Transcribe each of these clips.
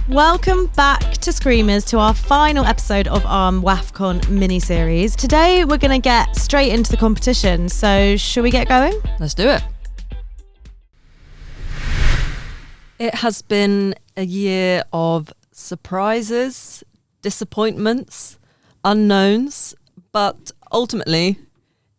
Welcome back to Screamers, to our final episode of our WAFCON mini-series. Today we're going to get straight into the competition, so shall we get going? Let's do it. It has been a year of surprises, disappointments, unknowns, but ultimately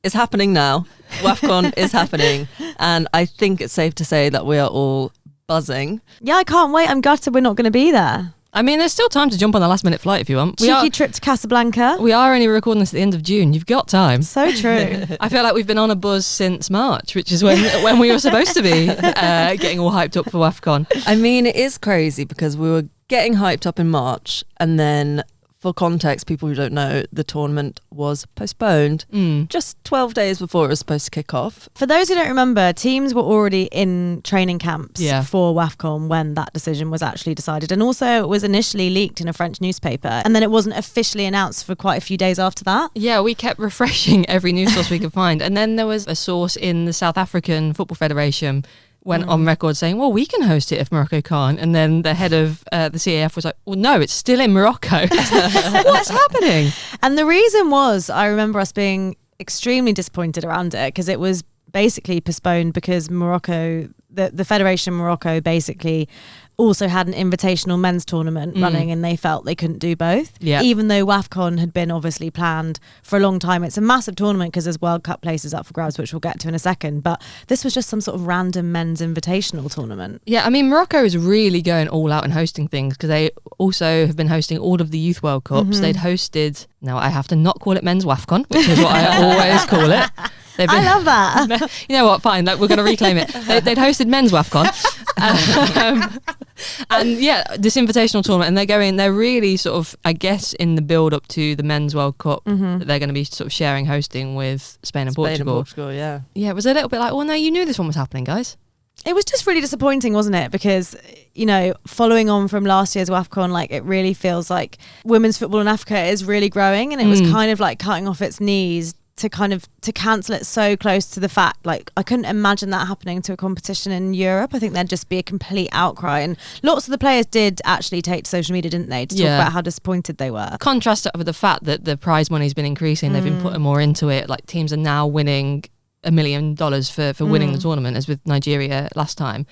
it's happening now. WAFCON is happening, and I think it's safe to say that we are all buzzing. Yeah, I can't wait. I'm gutted we're not going to be there. I mean, there's still time to jump on the last minute flight if you want. Cheeky trip to Casablanca. We are only recording this at the end of June. You've got time. So true. I feel like we've been on a buzz since March, which is when we were supposed to be getting all hyped up for WAFCON. I mean, it is crazy because we were getting hyped up in March, and then for context, people who don't know, the tournament was postponed just 12 days before it was supposed to kick off. For those who don't remember, teams were already in training camps for WAFCON when that decision was actually decided. And also it was initially leaked in a French newspaper, and then it wasn't officially announced for quite a few days after that. Yeah, we kept refreshing every news source we could find. And then there was a source in the South African Football Federation went on record saying, well, we can host it if Morocco can't. And then the head of the CAF was like, well, no, it's still in Morocco. What's happening? And the reason was, I remember us being extremely disappointed around it because it was basically postponed because Morocco, the Federation Morocco basically also had an invitational men's tournament running, and they felt they couldn't do both. Yeah. Even though WAFCON had been obviously planned for a long time. It's a massive tournament because there's World Cup places up for grabs, which we'll get to in a second. But this was just some sort of random men's invitational tournament. Yeah, I mean, Morocco is really going all out and hosting things because they also have been hosting all of the Youth World Cups. They'd hosted, now I have to not call it men's WAFCON, which is what I always call it. I love that. You know what? Fine. Like, we're going to reclaim it. They'd hosted men's WAFCON. And yeah, this invitational tournament, and they're really sort of, I guess, in the build up to the men's World Cup, that they're going to be sort of sharing hosting with Spain and Portugal. Yeah. Yeah, it was a little bit like, well, no, you knew this one was happening, guys. It was just really disappointing, wasn't it? Because, you know, following on from last year's WAFCON, like, it really feels like women's football in Africa is really growing, and it was kind of like cutting off its knees to cancel it so close to the fact. Like, I couldn't imagine that happening to a competition in Europe. I think there'd just be a complete outcry, and lots of the players did actually take to social media, didn't they, to talk about how disappointed they were. Contrast that with the fact that the prize money's been increasing. They've been putting more into it. Like, teams are now winning $1 million for winning the tournament, as with Nigeria last time.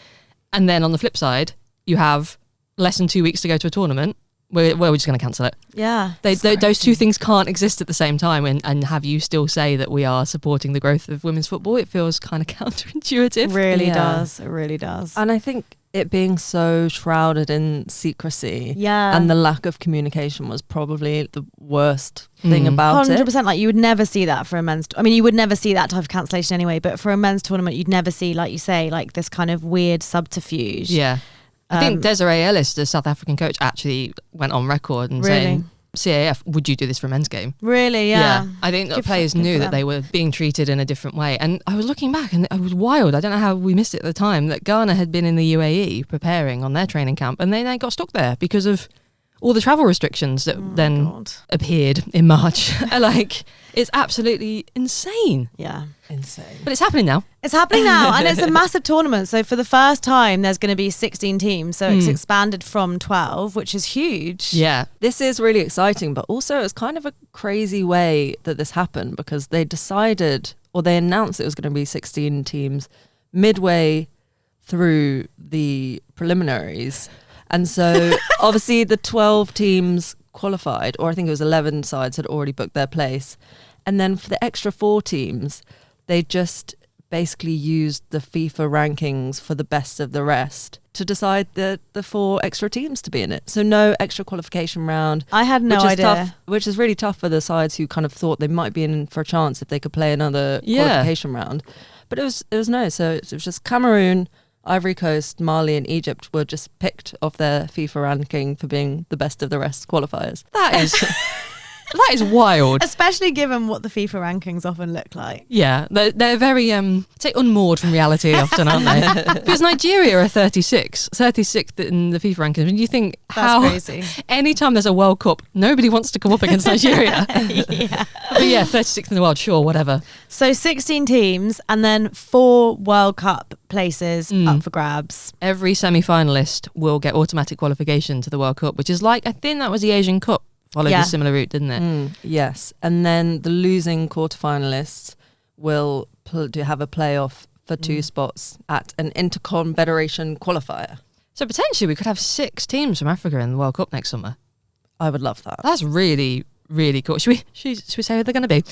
And then on the flip side, you have less than 2 weeks to go to a tournament. We're just going to cancel it. Yeah. Those two things can't exist at the same time, and have you still say that we are supporting the growth of women's football. It feels kind of counterintuitive. It really does. And I think it being so shrouded in secrecy and the lack of communication was probably the worst thing about 100%, it. 100%. Like, you would never see that for a men's... I mean, you would never see that type of cancellation anyway, but for a men's tournament, you'd never see, like you say, like this kind of weird subterfuge. Yeah. I think Desiree Ellis, the South African coach, actually went on record and saying, CAF, would you do this for a men's game? Really? Yeah. I think the players knew that they were being treated in a different way. And I was looking back and it was wild. I don't know how we missed it at the time, that Ghana had been in the UAE preparing on their training camp, and they got stuck there because of all the travel restrictions that appeared in March. Like, it's absolutely insane. Yeah. Insane. But it's happening now. It's happening now, and it's a massive tournament. So for the first time, there's going to be 16 teams. So it's expanded from 12, which is huge. Yeah. This is really exciting, but also it's kind of a crazy way that this happened, because they decided, or they announced it was going to be 16 teams midway through the preliminaries. And so obviously the 12 teams qualified, or I think it was 11 sides had already booked their place. And then for the extra 4 teams, they just basically used the FIFA rankings for the best of the rest to decide the 4 extra teams to be in it. So no extra qualification round. I had no idea. Which is really tough for the sides who kind of thought they might be in for a chance if they could play another qualification round. But it was no. So it was just Cameroon, Ivory Coast, Mali and Egypt were just picked off their FIFA ranking for being the best of the rest qualifiers. That is... That is wild. Especially given what the FIFA rankings often look like. Yeah, they're very, say, unmoored from reality often, aren't they? Because Nigeria are 36th in the FIFA rankings. And you think, That's crazy. Anytime there's a World Cup, nobody wants to come up against Nigeria. Yeah. But yeah, 36th in the world, sure, whatever. So 16 teams and then 4 World Cup places up for grabs. Every semi-finalist will get automatic qualification to the World Cup, which is like, I think that was the Asian Cup. Followed a similar route, didn't it? Yes. And then the losing quarterfinalists will have a playoff for 2 spots at an Interconfederation qualifier. So potentially we could have 6 teams from Africa in the World Cup next summer. I would love that. That's really, really cool. Should we say who they're going to be?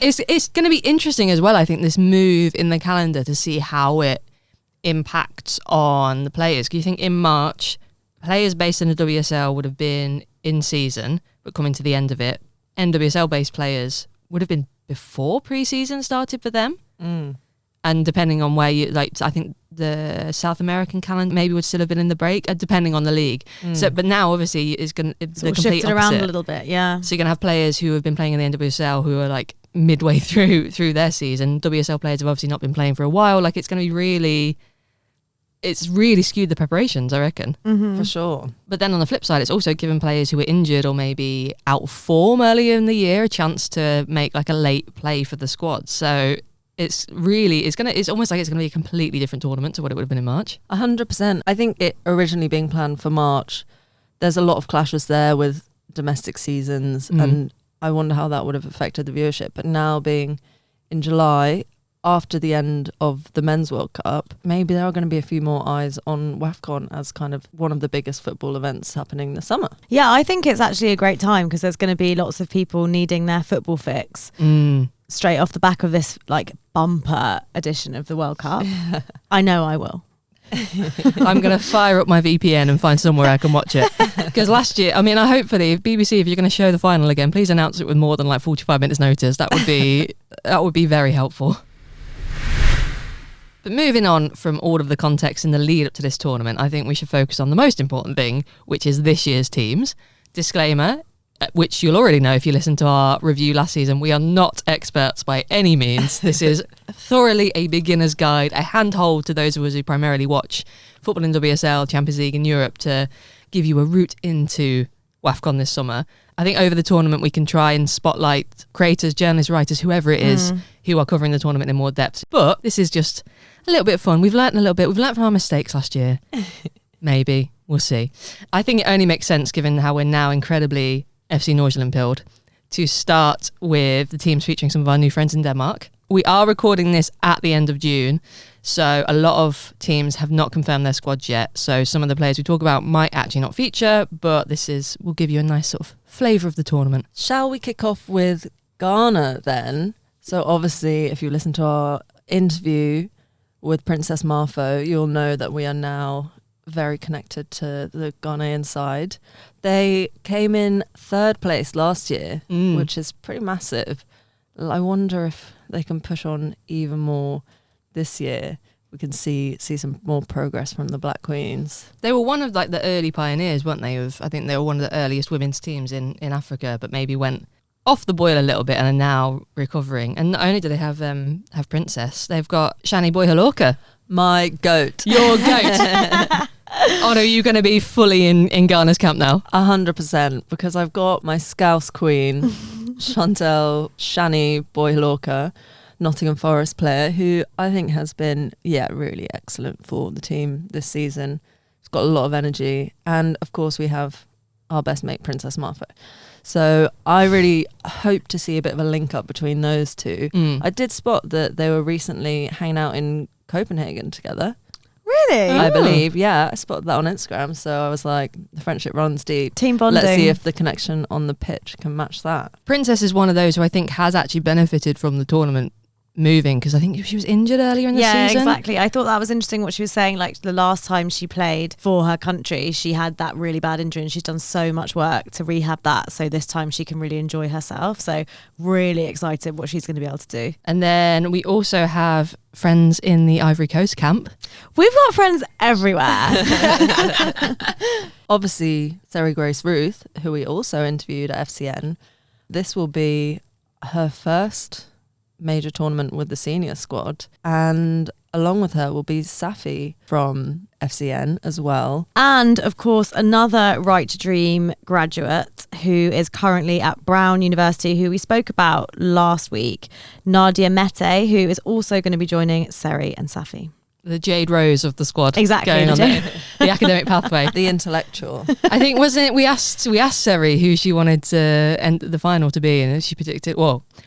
It's going to be interesting as well, I think, this move in the calendar to see how it impacts on the players. Do you think in March, players based in the WSL would have been in season, but coming to the end of it, NWSL-based players would have been before pre-season started for them? And depending on where you, like, I think the South American calendar maybe would still have been in the break, depending on the league. So, but now obviously it's the complete shifted around opposite. a little bit, yeah. So you're gonna have players who have been playing in the NWSL who are like midway through their season. WSL players have obviously not been playing for a while. Like, it's going to be really skewed the preparations, I reckon. For sure. But then on the flip side, it's also given players who are injured or maybe out of form earlier in the year a chance to make like a late play for the squad. So it's almost like it's gonna be a completely different tournament to what it would have been in March. 100%. I think it originally being planned for March, there's a lot of clashes there with domestic seasons, and I wonder how that would have affected the viewership. But now being in July, after the end of the Men's World Cup, maybe there are going to be a few more eyes on WAFCON as kind of one of the biggest football events happening this summer. Yeah, I think it's actually a great time because there's going to be lots of people needing their football fix straight off the back of this like bumper edition of the World Cup. I know I will. I'm going to fire up my VPN and find somewhere I can watch it. Because last year, I mean, hopefully, BBC, if you're going to show the final again, please announce it with more than like 45 minutes notice. That would be very helpful. But moving on from all of the context in the lead up to this tournament, I think we should focus on the most important thing, which is this year's teams. Disclaimer, which you'll already know if you listened to our review last season, we are not experts by any means. This is thoroughly a beginner's guide, a handhold to those of us who primarily watch football in WSL, Champions League in Europe, to give you a route into WAFCON this summer. I think over the tournament we can try and spotlight creators, journalists, writers, whoever it is who are covering the tournament in more depth. But this is just a little bit of fun. We've learnt a little bit. We've learnt from our mistakes last year. Maybe. We'll see. I think it only makes sense, given how we're now incredibly FC Nordsjælland pilled, to start with the teams featuring some of our new friends in Denmark. We are recording this at the end of June, so a lot of teams have not confirmed their squads yet. So some of the players we talk about might actually not feature, but we'll give you a nice sort of flavour of the tournament. Shall we kick off with Ghana then? So obviously, if you listen to our interview with Princess Marfo, you'll know that we are now very connected to the Ghanaian side. They came in 3rd place last year, which is pretty massive. I wonder if they can push on even more this year. We can see some more progress from the Black Queens. They were one of like the early pioneers, weren't they? I think they were one of the earliest women's teams in Africa, but maybe went off the boil a little bit and are now recovering. And not only do they have Princess, they've got Shani Boyhaloka. My goat. Your goat. Oh no, are you going to be fully in Ghana's camp now? 100%, because I've got my Scouse queen, Chantel Shani Boyhaloka, Nottingham Forest player, who I think has been, really excellent for the team this season. She's got a lot of energy. And of course we have our best mate, Princess Marfo. So I really hope to see a bit of a link up between those two. I did spot that they were recently hanging out in Copenhagen together. Really? I believe, I spotted that on Instagram. So I was like, the friendship runs deep. Team bonding. Let's see if the connection on the pitch can match that. Princess is one of those who I think has actually benefited from the tournament moving because I think she was injured earlier in the season. Yeah, exactly. I thought that was interesting what she was saying. Like the last time she played for her country, she had that really bad injury and she's done so much work to rehab that. So this time she can really enjoy herself. So really excited what she's going to be able to do. And then we also have friends in the Ivory Coast camp. We've got friends everywhere. Obviously, Sery Grace Ruth, who we also interviewed at FCN, this will be her first major tournament with the senior squad, and along with her will be Safi from FCN as well. And of course another Right to Dream graduate who is currently at Brown University, who we spoke about last week, Nadia Mete, who is also going to be joining Sery and Safi. The Jade Rose of the squad. Exactly. Going on the academic pathway. The intellectual. I think, wasn't it, we asked Sery who she wanted to end the final to be, and she predicted,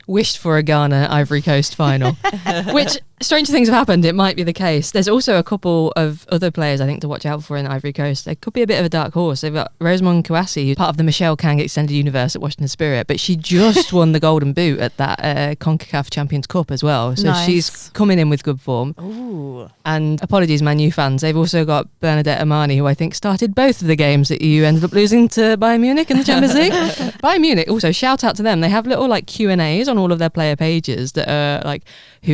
wished for a Ghana Ivory Coast final. Which, strange things have happened, it might be the case. There's also a couple of other players I think to watch out for in Ivory Coast. They could be a bit of a dark horse. They've got Rosamond Kouassi, who's part of the Michelle Kang Extended Universe at Washington Spirit, but she just won the Golden Boot at that CONCACAF Champions Cup as well. So she's coming in with good form. Ooh. And apologies, Man U fans, they've also got Bernadette Amani, who I think started both of the games that EU ended up losing to Bayern Munich in the Champions League. Bayern Munich, also shout out to them. They have little like Q&As on all of their player pages that are like,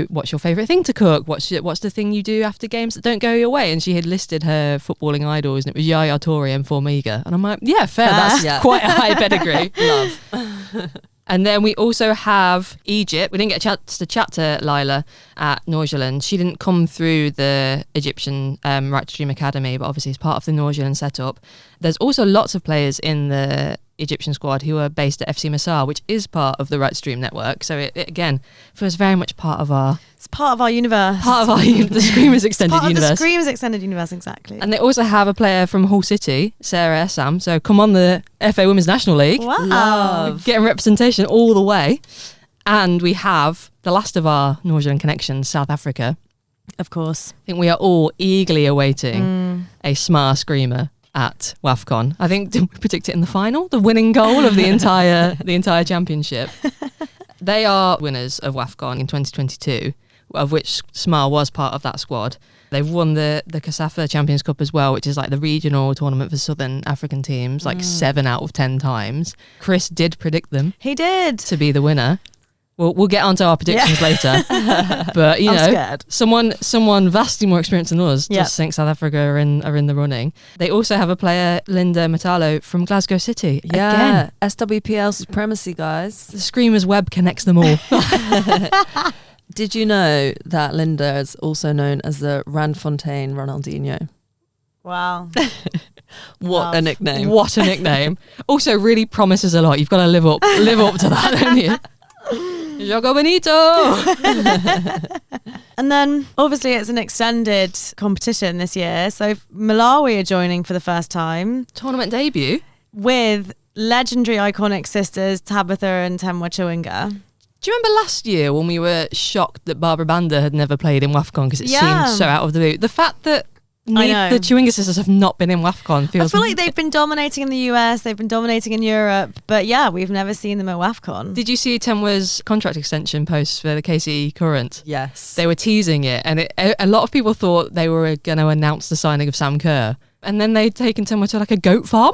what's your favourite thing to cook? What's the thing you do after games that don't go your way? And she had listed her footballing idols, and it was Yaya Toure and Formiga. And I'm like, yeah, fair, that's quite a high pedigree. Love. And then we also have Egypt. We didn't get a chance to chat to Lila at Nordsjælland. She didn't come through the Egyptian Right to Dream Academy, but obviously it's part of the Nordsjælland setup. There's also lots of players in the Egyptian squad who are based at FC Masar, which is part of the Right to Dream network. So it again feels very much part of our... It's part of our universe. Part of the Screamers Extended part Universe. Of the Screamers Extended Universe, exactly. And they also have a player from Hull City, Sarah Essam. So come on, the FA Women's National League. Wow. Love. Getting representation all the way. And we have the last of our Northern connections, South Africa. Of course. I think we are all eagerly awaiting a Smar Screamer at WAFCON. I think, did we predict it in the final? The winning goal of the entire championship. They are winners of WAFCON in 2022, of which Smar was part of that squad. They've won the CASAFA Champions Cup as well, which is like the regional tournament for Southern African teams, like 7 out of 10 times. Chris did predict them. He did. To be the winner. We'll get onto our predictions later. But, you know, someone vastly more experienced than us just thinks South Africa are in the running. They also have a player, Linda Matalo, from Glasgow City. Yeah, Again, SWPL supremacy, guys. the Screamers web connects them all. Did you know that Linda is also known as the Randfontein Ronaldinho? Wow. What a nickname. What a nickname. Also really promises a lot. You've got to live up to that, don't you? Jogo Bonito. And then obviously it's an extended competition this year. So Malawi are joining for the first time Tournament debut. with legendary iconic sisters Tabitha and Temwa Chawinga. Do you remember last year when we were shocked that Barbara Banda had never played in WAFCON because it seemed so out of the blue? The fact that the Chewinga sisters have not been in WAFCON feels... I feel like they've been dominating in the US, they've been dominating in Europe, but yeah, we've never seen them at WAFCON. Did you see Temwa's contract extension post for the KCE Current? Yes. They were teasing it, and a lot of people thought they were going to announce the signing of Sam Kerr, and then they'd taken Temwa to like a goat farm.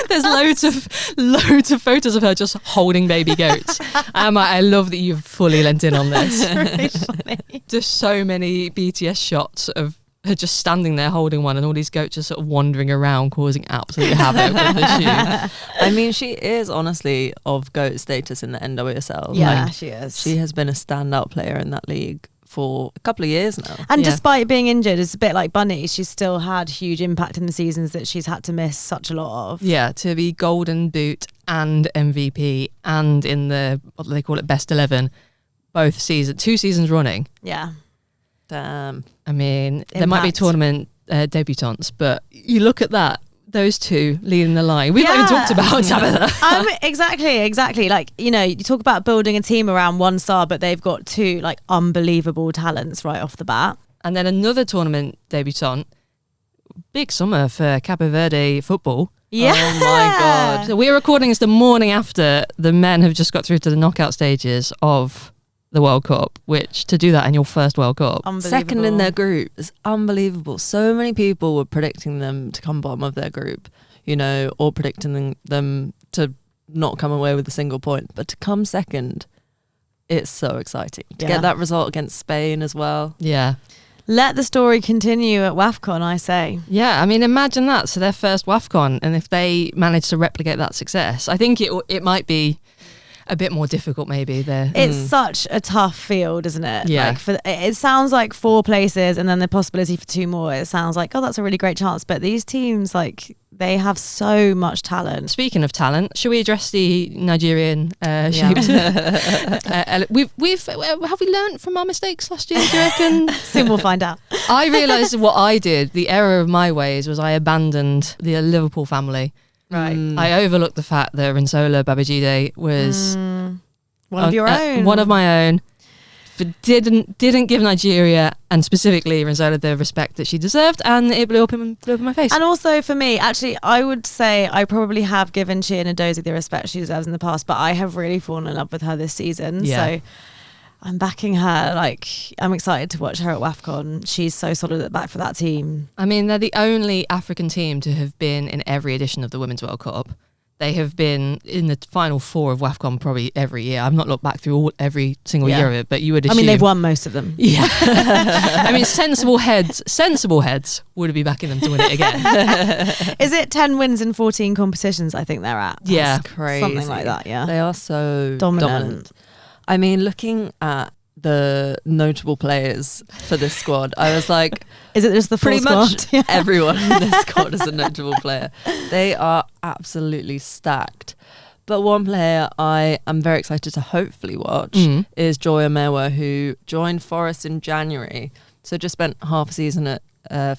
There's loads of photos of her just holding baby goats. I love that you've fully lent in on this. It's really funny. Just so many BTS shots of her just standing there holding one, and all these goats just sort of wandering around causing absolute havoc with the shoe. I mean, she is honestly of GOAT status in the NWSL. Yeah, she is. She has been a standout player in that league for a couple of years now. And despite being injured, it's a bit like Bunny, she's still had huge impact in the seasons that she's had to miss such a lot of. Yeah, to be Golden Boot and MVP and in the, what do they call it, Best 11, two seasons running. Yeah. Damn. I mean, there might be tournament debutants, but you look at that, those two leading the line. We've not even talked about Tabitha. Exactly. Like, you know, you talk about building a team around one star, but they've got two like unbelievable talents right off the bat. And then another tournament debutant, big summer for Cabo Verde football. Yeah. Oh my God. So we're recording this the morning after the men have just got through to the knockout stages of the World Cup, which to do that in your first World Cup. Second in their group is unbelievable. So many people were predicting them to come bottom of their group, you know, or predicting them to not come away with a single point. But to come second, it's so exciting. To get that result against Spain as well. Yeah. Let the story continue at WAFCON, I say. Yeah, I mean, imagine that. So their first WAFCON, and if they manage to replicate that success, I think it might be a bit more difficult maybe there. It's such a tough field, isn't it? Yeah. Like it sounds like 4 places and then the possibility for 2 more. It sounds like, oh, that's a really great chance. But these teams, like, they have so much talent. Speaking of talent, should we address the Nigerian shaped? Have we learnt from our mistakes last year, do you reckon? Soon we'll find out. I realised what I did, the error of my ways, was I abandoned the Liverpool family. Right. I overlooked the fact that Rinsola Babajide was one of your own. One of my own. But didn't give Nigeria and specifically Rinsola the respect that she deserved, and it blew up in my face. And also for me, actually, I would say I probably have given Chi Nnadozie the respect she deserves in the past, but I have really fallen in love with her this season. Yeah. So I'm backing her. Like, I'm excited to watch her at WAFCON. She's so solid at the back for that team. I mean, they're the only African team to have been in every edition of the Women's World Cup. They have been in the final 4 of WAFCON probably every year. I've not looked back through every single year of it, but you would assume. I mean, they've won most of them. Yeah. I mean, sensible heads would be backing them to win it again. Is it 10 wins in 14 competitions I think they're at? Yeah. That's crazy. Something like that, yeah. They are so Dominant. I mean, looking at the notable players for this squad, I was like, is it just the full pretty squad? much everyone in this squad is a notable player. They are absolutely stacked. But one player I am very excited to hopefully watch is Joy Omewa, who joined Forest in January. So just spent half a season at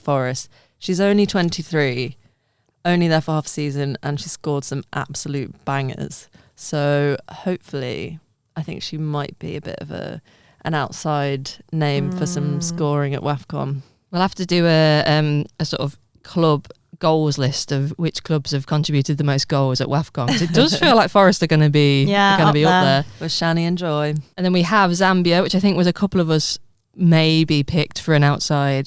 Forest. She's only 23, only there for half a season, and she scored some absolute bangers. So hopefully, I think she might be a bit of an outside name for some scoring at WAFCON. We'll have to do a sort of club goals list of which clubs have contributed the most goals at WAFCON. 'Cause it does feel like Forest are going to be up there. With Shani and Joy. And then we have Zambia, which I think was a couple of us maybe picked for an outside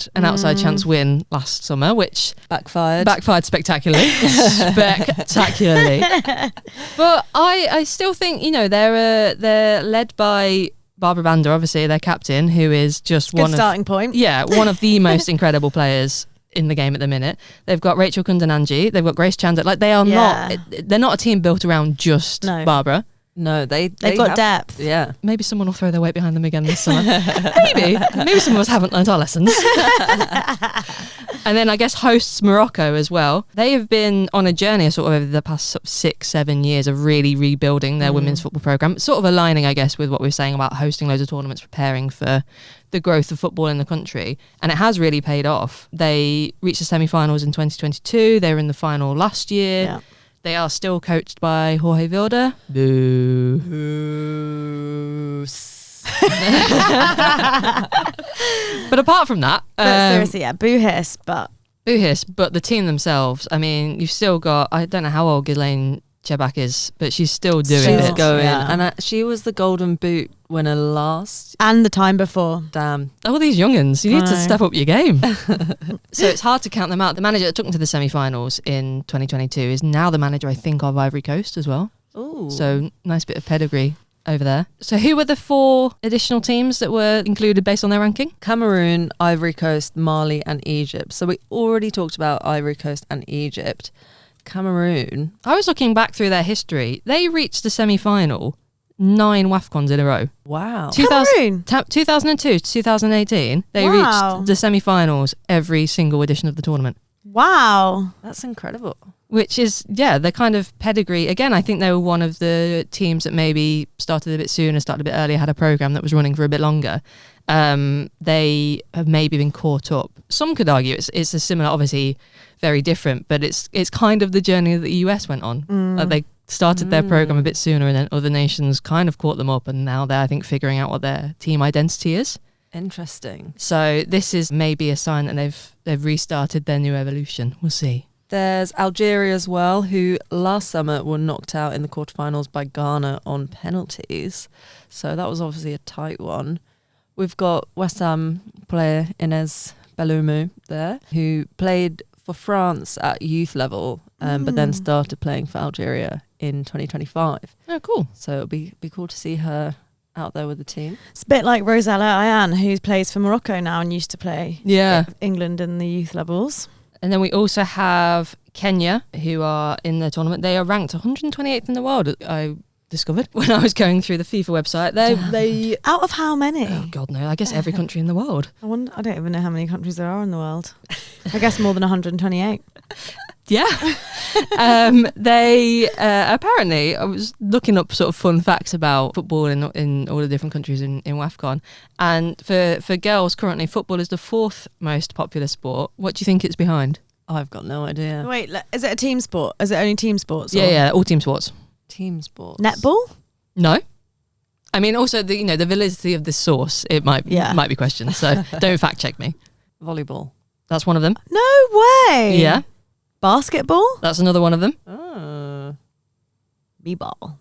chance win last summer, which backfired spectacularly. But I still think, you know, they're led by Barbara Banda, obviously their captain, who is just Good starting point. Yeah, one of the most incredible players in the game at the minute. They've got Rachel Kundananji, they've got Grace Chandler. Like, they're not a team built around just Barbara. No, they've got depth. Yeah. Maybe someone will throw their weight behind them again this summer. Maybe some of us haven't learnt our lessons. And then I guess hosts Morocco as well. They have been on a journey sort of over the past 6-7 years of really rebuilding their women's football programme. Sort of aligning, I guess, with what we were saying about hosting loads of tournaments, preparing for the growth of football in the country. And it has really paid off. They reached the semi-finals in 2022. They were in the final last year. Yeah. They are still coached by Jorge Vilda. Boo. But apart from that... seriously, boo hiss, but the team themselves, I mean, you've still got... I don't know how old Ghislaine Chebak is, but she's still doing it. She's going. Yeah. And she was the Golden Boot winner last. And the time before. Damn. All these young'uns, you need to step up your game. So it's hard to count them out. The manager that took them to the semi-finals in 2022 is now the manager, I think, of Ivory Coast as well. Ooh. So nice bit of pedigree over there. So who were the 4 additional teams that were included based on their ranking? Cameroon, Ivory Coast, Mali and Egypt. So we already talked about Ivory Coast and Egypt. Cameroon. I was looking back through their history. They reached the semi-final 9 WAFCONs in a row. Wow. 2002 to 2018, they reached the semi-finals every single edition of the tournament. Wow. That's incredible. Which is, the kind of pedigree. Again, I think they were one of the teams that maybe started a bit sooner, started a bit earlier, had a programme that was running for a bit longer. They have maybe been caught up. Some could argue it's a similar, obviously very different, but it's kind of the journey that the US went on. Like, they started their programme a bit sooner, and then other nations kind of caught them up, and now they're, I think, figuring out what their team identity is. Interesting. So this is maybe a sign that they've restarted their new evolution. We'll see. There's Algeria as well, who last summer were knocked out in the quarterfinals by Ghana on penalties. So that was obviously a tight one. We've got West Ham player Inez Bellumu there, who played for France at youth level, but then started playing for Algeria in 2025. Oh, cool. So it'll be cool to see her out there with the team. It's a bit like Rosella Ayan, who plays for Morocco now and used to play England in the youth levels. And then we also have Kenya, who are in the tournament. They are ranked 128th in the world, I discovered when I was going through the FIFA website. They out of how many? Oh, God, no. I guess every country in the world. I don't even know how many countries there are in the world. I guess more than 128. Yeah. They apparently, I was looking up sort of fun facts about football in all the different countries in WAFCON. And for girls, currently, football is the 4th most popular sport. What do you think it's behind? I've got no idea. Wait, is it a team sport? Is it only team sports? Yeah, all team sports. Team sports. Netball? No. I mean, also the validity of this source, it might be questioned. So don't fact check me. Volleyball. That's one of them. No way. Yeah. Basketball? That's another one of them. B-ball.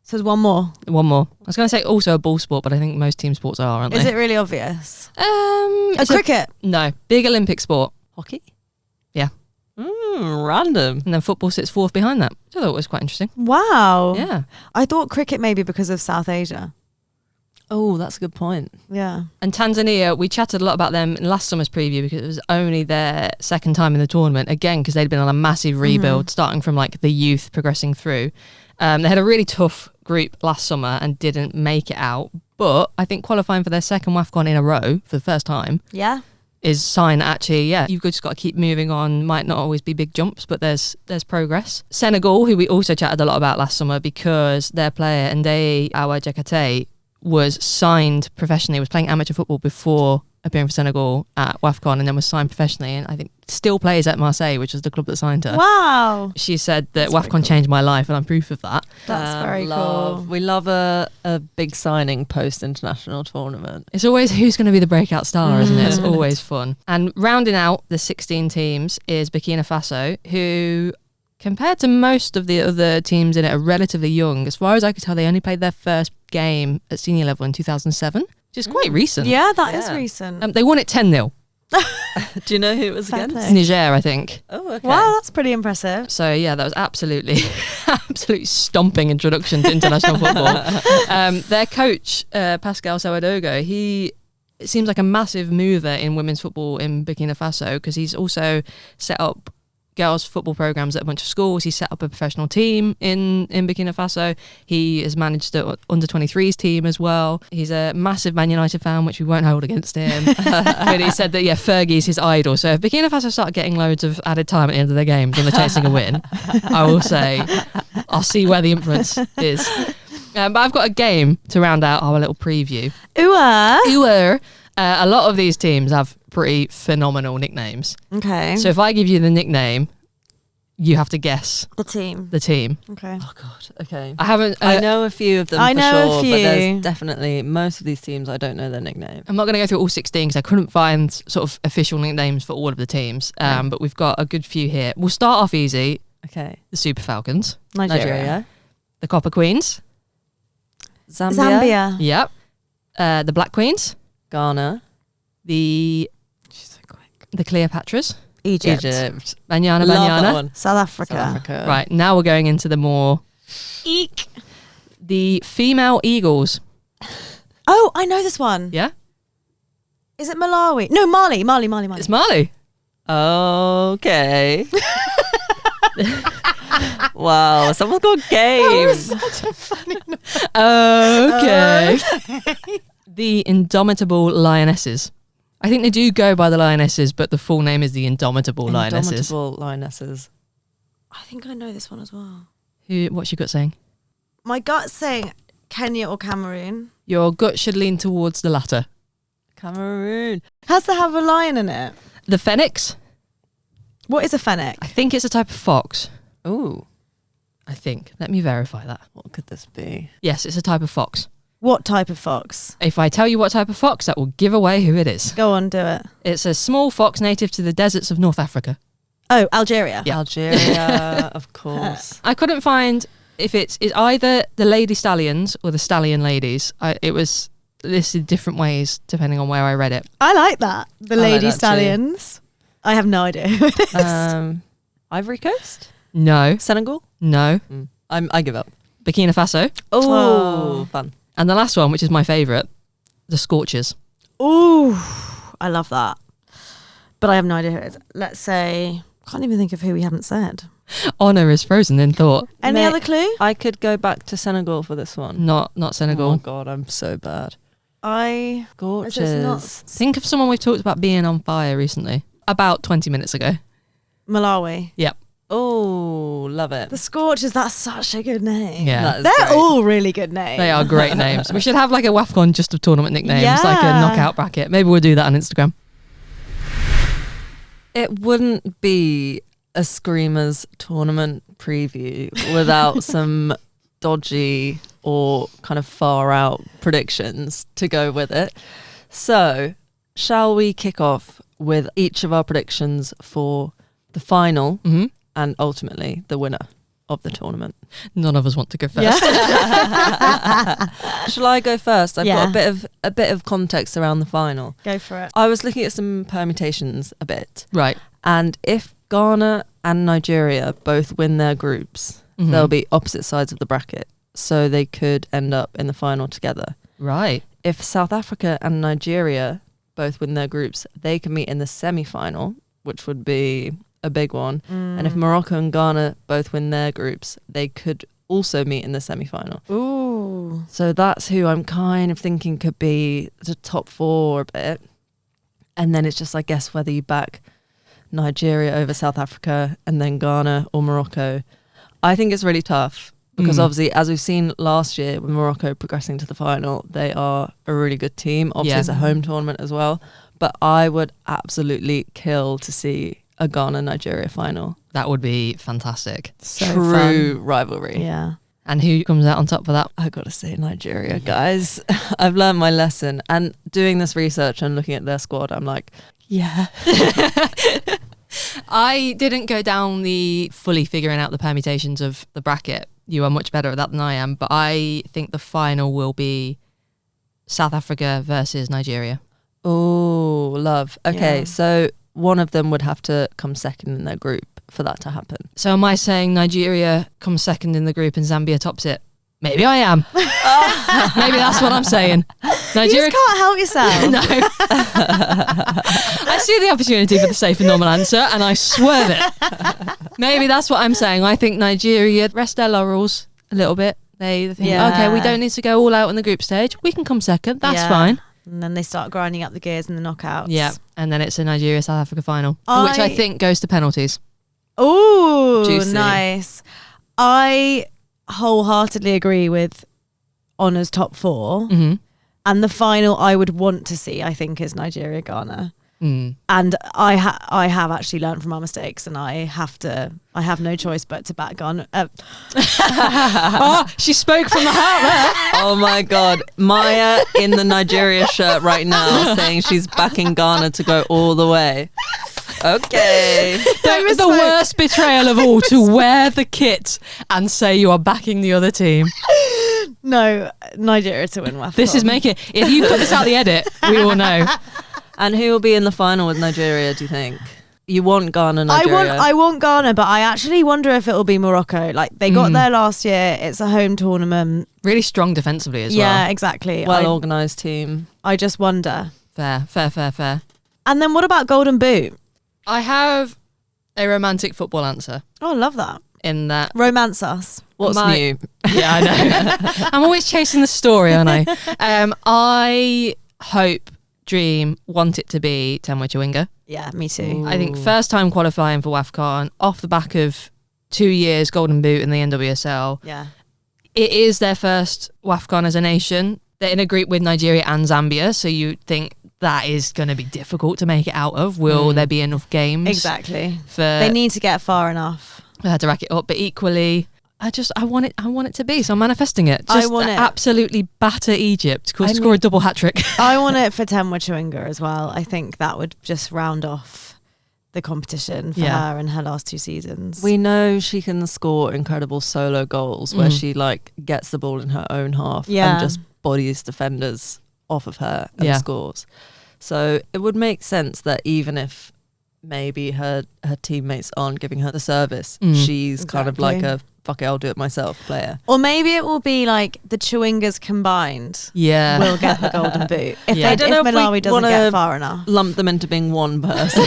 So there's one more. One more. I was going to say also a ball sport, but I think most team sports are, aren't they? Is it really obvious? It's cricket? No. Big Olympic sport. Hockey? Yeah. Random. And then football sits 4th behind that. Which I thought was quite interesting. Wow. Yeah. I thought cricket maybe because of South Asia. Oh, that's a good point. Yeah. And Tanzania, we chatted a lot about them in last summer's preview because it was only their second time in the tournament. Again, because they'd been on a massive rebuild, starting from like the youth progressing through. They had a really tough group last summer and didn't make it out. But I think qualifying for their second WAFCON in a row for the first time is sign actually, you've just got to keep moving on. Might not always be big jumps, but there's progress. Senegal, who we also chatted a lot about last summer because their player, Ndeye Awa Jakate, was signed professionally, was playing amateur football before appearing for Senegal at WAFCON and then was signed professionally and I think still plays at Marseille, which is the club that signed her. Wow. She said that WAFCON changed my life and I'm proof of that. That's very cool. We love a big signing post-international tournament. It's always who's going to be the breakout star, isn't it? It's always fun. And rounding out the 16 teams is Burkina Faso, who compared to most of the other teams in it are relatively young. As far as I could tell, they only played their first game at senior level in 2007, which is quite recent. Yeah, that is recent. They won it 10-0. Do you know who it was Fair against? play. Niger, I think. Oh, okay. Wow, that's pretty impressive. So yeah, that was absolutely stomping introduction to international football. Their coach, Pascal Sawadogo, he seems like a massive mover in women's football in Burkina Faso because he's also set up girls' football programs at a bunch of schools. He set up a professional team in Burkina Faso. He has managed the under-23s team as well. He's a massive Man United fan, which we won't hold against him. But he said that, Fergie's his idol. So if Burkina Faso start getting loads of added time at the end of their games and they're chasing a win, I will say, I'll see where the influence is. But I've got a game to round out our little preview. Ooh. A lot of these teams have pretty phenomenal nicknames. Okay. So if I give you the nickname, you have to guess the team. Okay. Oh God. Okay. I haven't. I know a few of them. I know sure, a few. But there's definitely most of these teams. I don't know their nickname. I'm not going to go through all 16 because I couldn't find sort of official nicknames for all of the teams. But we've got a good few here. We'll start off easy. Okay. The Super Falcons, Nigeria. the Copper Queens, Zambia. yep, the Black Queens, Ghana, the Cleopatras, Egypt. Banyana, Love that one. South Africa. South Africa. Right, now we're going into the more Eek. the female Eagles. Oh, I know this one. Yeah, Is it Malawi? No, Mali. it's Mali. Okay. Wow, someone's got game. Such a funny Okay. The Indomitable Lionesses. I think they do go by the Lionesses, but the full name is the Indomitable Lionesses. Indomitable Lionesses. I think I know this one as well. What's your gut saying? My gut's saying Kenya or Cameroon. Your gut should lean towards the latter. Cameroon. Has to have a lion in it. The Phoenix. What is a fennec? I think it's a type of fox. Ooh, I think. Let me verify that. what could this be? Yes, it's a type of fox. What type of fox? If I tell you what type of fox, that will give away who it is. Go on, do it. It's a small fox native to the deserts of North Africa. Oh, Algeria. Yeah. Algeria, of course. I couldn't find if it's either the Lady Stallions or the Stallion Ladies. It was listed different ways depending on where I read it. I like that. The I like Lady that too. Stallions. I have no idea who it is. Ivory Coast? No. Senegal? No. I give up. Burkina Faso. Oh, fun. And the last one, which is my favourite, the Scorchers. Ooh, I love that. But I have no idea who it is. Let's say, can't even think of who we haven't said. Honour is frozen in thought. Any other clue? I could go back to Senegal for this one. Not Senegal. Oh my God, I'm so bad. Scorchers. Scorchers. Think of someone we've talked about being on fire recently. About 20 minutes ago. Malawi. Yep. Oh, love it. The Scorchers, that's such a good name. Yeah. That is They're great. all really good names. They are great names. We should have like a WAFCON just of tournament nicknames, like a Yeah. knockout bracket. Maybe we'll do that on Instagram. It wouldn't be a Screamers tournament preview without some dodgy or kind of far out predictions to go with it. So, shall we kick off with each of our predictions for the final and ultimately the winner of the tournament? None of us want to go first. Yeah. Shall I go first? I've Yeah. got a bit of context around the final. Go for it. I was looking at some permutations a bit. Right. And if Ghana and Nigeria both win their groups, they'll be opposite sides of the bracket. So they could end up in the final together. Right. If South Africa and Nigeria both win their groups, they can meet in the semi-final, which would be a big one. And if Morocco and Ghana both win their groups, they could also meet in the semi-final. Ooh. So that's who I'm kind of thinking could be the top four a bit. And then it's just, I guess, whether you back Nigeria over South Africa and then Ghana or Morocco. I think it's really tough because obviously, as we've seen last year with Morocco progressing to the final, they are a really good team. Obviously, it's a home tournament as well. But I would absolutely kill to see a Ghana-Nigeria final. That would be fantastic. So True fun. rivalry. Yeah. And who comes out on top for that? I gotta say Nigeria, guys. I've learned my lesson. And doing this research and looking at their squad, I'm like, yeah. I didn't go down the fully figuring out the permutations of the bracket. You are much better at that than I am. But I think the final will be South Africa versus Nigeria. Oh, love. Okay, Yeah. so one of them would have to come second in their group for that to happen. So am I saying Nigeria comes second in the group and Zambia tops it? Maybe I am. Maybe that's what I'm saying. You Nigeria. just can't help yourself. No. I see the opportunity for the safe and normal answer and I swerve it. Maybe that's what I'm saying. I think Nigeria rest their laurels a little bit. They think, okay, we don't need to go all out in the group stage. We can come second. That's Yeah. fine. And then they start grinding up the gears in the knockouts. Yeah. And then it's a Nigeria-South Africa final, which I think goes to penalties. Ooh, Juicy. nice. I wholeheartedly agree with Honour's top four. Mm-hmm. And the final I would want to see, I think, is Nigeria-Ghana. And I have actually learned from our mistakes, and I have no choice but to back Ghana. Oh, she spoke from the heart there. Oh my God. Maya in the Nigeria shirt right now saying she's backing Ghana to go all the way. Okay. The worst betrayal of all, to wear the kit and say you are backing the other team. No, Nigeria to win WAFCON. This is making it. If you cut this out the edit, we will know. And who will be in the final with Nigeria, do you think? You want Ghana, Nigeria? I want Ghana, but I actually wonder if it'll be Morocco. Like, they got there last year. It's a home tournament. Really strong defensively as well. Yeah, exactly. Well-organised team. I just wonder. Fair. And then what about Golden Boot? I have a romantic football answer Oh, I love that. in that. Romance us. What's new? Yeah, I know. I'm always chasing the story, aren't I? I hope, dream, want it to be Temwe Chawinga. Yeah, me too. Ooh. I think first time qualifying for WAFCON off the back of 2 years Golden Boot in the NWSL. Yeah. It is their first WAFCON as a nation. They're in a group with Nigeria and Zambia, so you think that is going to be difficult to make it out of. Will there be enough games? Exactly. For They need to get far enough. to rack it up, but equally, I want it to be. So I'm manifesting it. I Just want it. absolutely batter Egypt. Score a double hat trick. I want it for Temwe Chawinga as well. I think that would just round off the competition for Yeah. her in her last 2 seasons. We know she can score incredible solo goals where she like gets the ball in her own half and just bodies defenders off of her and scores. So it would make sense that even if maybe her teammates aren't giving her the service, she's kind of like a fuck it, I'll do it myself player. Or maybe it will be like the Chewingas combined will get the golden boot. If Malawi doesn't get far enough. Lump them into being one person.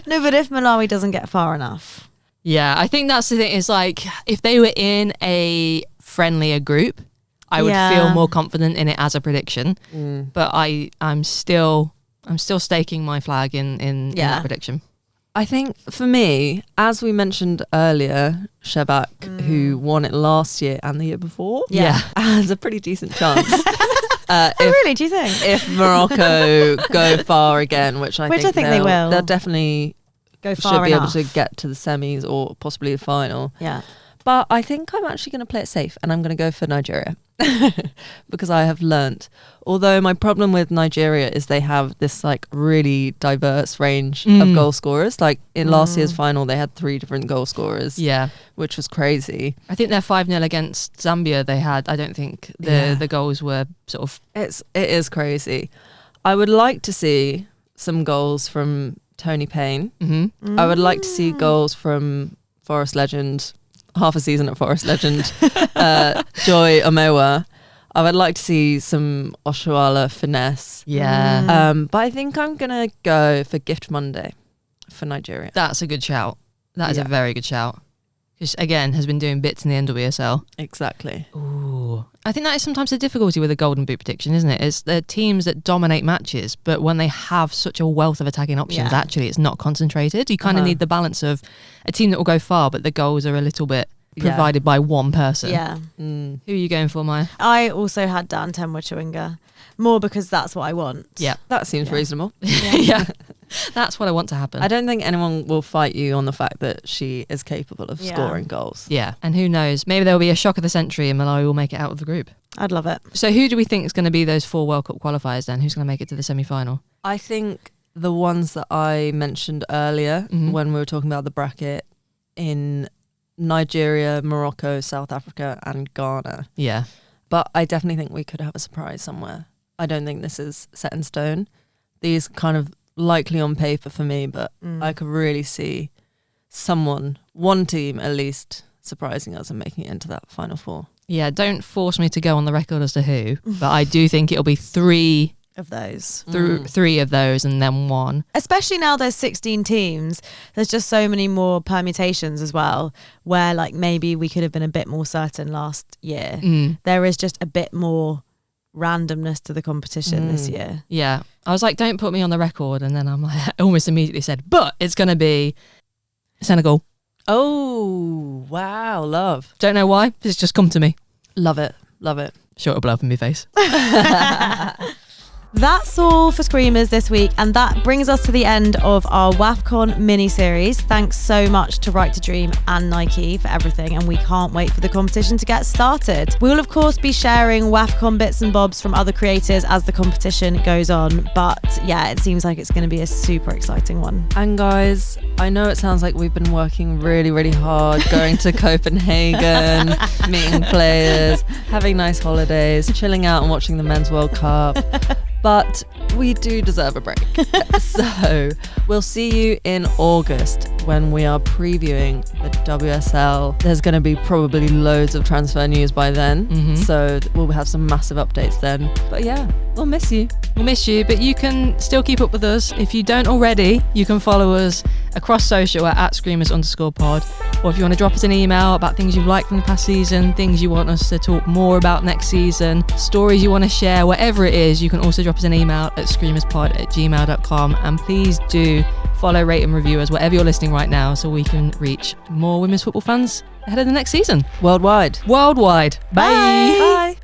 No, but if Malawi doesn't get far enough. Yeah, I think that's the thing. It's like if they were in a friendlier group, I would feel more confident in it as a prediction. But I'm still staking my flag in that prediction. I think for me, as we mentioned earlier, Shebak, who won it last year and the year before, has a pretty decent chance. Really? Do you think? If Morocco go far again, which I think they will, they'll definitely go far should be enough. able to get to the semis or possibly the final. Yeah. But I think I'm actually going to play it safe and I'm going to go for Nigeria because I have learnt. Although my problem with Nigeria is they have this like really diverse range of goal scorers. Like in last year's final, they had 3 different goal scorers. Yeah. Which was crazy. I think they're 5-0 against Zambia. They had, I don't think the goals were sort of... It is crazy. I would like to see some goals from Tony Payne. I would like to see goals from Forest legend, half a season at Forest legend, Joy Omewa. I would like to see some Oshuala finesse. Yeah. But I think I'm going to go for Gift Monday for Nigeria. That's a good shout. That is a very good shout. Because, again, has been doing bits in the NWSL. Exactly. Ooh. I think that is sometimes the difficulty with a Golden Boot prediction, isn't it? It's the teams that dominate matches, but when they have such a wealth of attacking options, actually it's not concentrated. You kind of need the balance of a team that will go far, but the goals are a little bit provided by one person. Yeah. Who are you going for, Maya? I also had Dan Tenwa Chewinga, more because that's what I want. Yeah. That seems reasonable. Yeah. That's what I want to happen. I don't think anyone will fight you on the fact that she is capable of scoring goals. Yeah. And who knows? Maybe there'll be a shock of the century and Malawi will make it out of the group. I'd love it. So who do we think is going to be those 4 World Cup qualifiers then? Who's going to make it to the semi-final? I think the ones that I mentioned earlier when we were talking about the bracket in Nigeria, Morocco, South Africa and Ghana. Yeah. But I definitely think we could have a surprise somewhere. I don't think this is set in stone. These kind of likely on paper for me, but I could really see one team at least, surprising us and making it into that final 4. Yeah, don't force me to go on the record as to who, but I do think it'll be 3 of those. 3 of those and then 1. Especially now there's 16 teams, there's just so many more permutations as well, where like maybe we could have been a bit more certain last year. There is just a bit more randomness to the competition this year. Yeah. I was like, don't put me on the record. And then I'm like, I almost immediately said, but it's going to be Senegal. Oh, wow. Love. Don't know why. It's just come to me. Love it. Love it. Sure, it'll blow up in my face. That's all for Screamers this week, and that brings us to the end of our WAFCON mini-series. Thanks so much to Right to Dream and Nike for everything, and we can't wait for the competition to get started. We'll of course be sharing WAFCON bits and bobs from other creators as the competition goes on, but yeah, it seems like it's going to be a super exciting one. And guys, I know it sounds like we've been working really, really hard, going to Copenhagen, meeting players, having nice holidays, chilling out and watching the Men's World Cup. But we do deserve a break. So we'll see you in August when we are previewing the WSL. There's going to be probably loads of transfer news by then. So we'll have some massive updates then. But yeah, we'll miss you. We'll miss you, but you can still keep up with us. If you don't already, you can follow us across social at @screamers_pod. Or if you want to drop us an email about things you've liked from the past season, things you want us to talk more about next season, stories you want to share, whatever it is, you can also drop us an email at screamerspod@gmail.com. And please do follow, rate and review us wherever you're listening right now so we can reach more women's football fans ahead of the next season. Worldwide. Bye. Bye.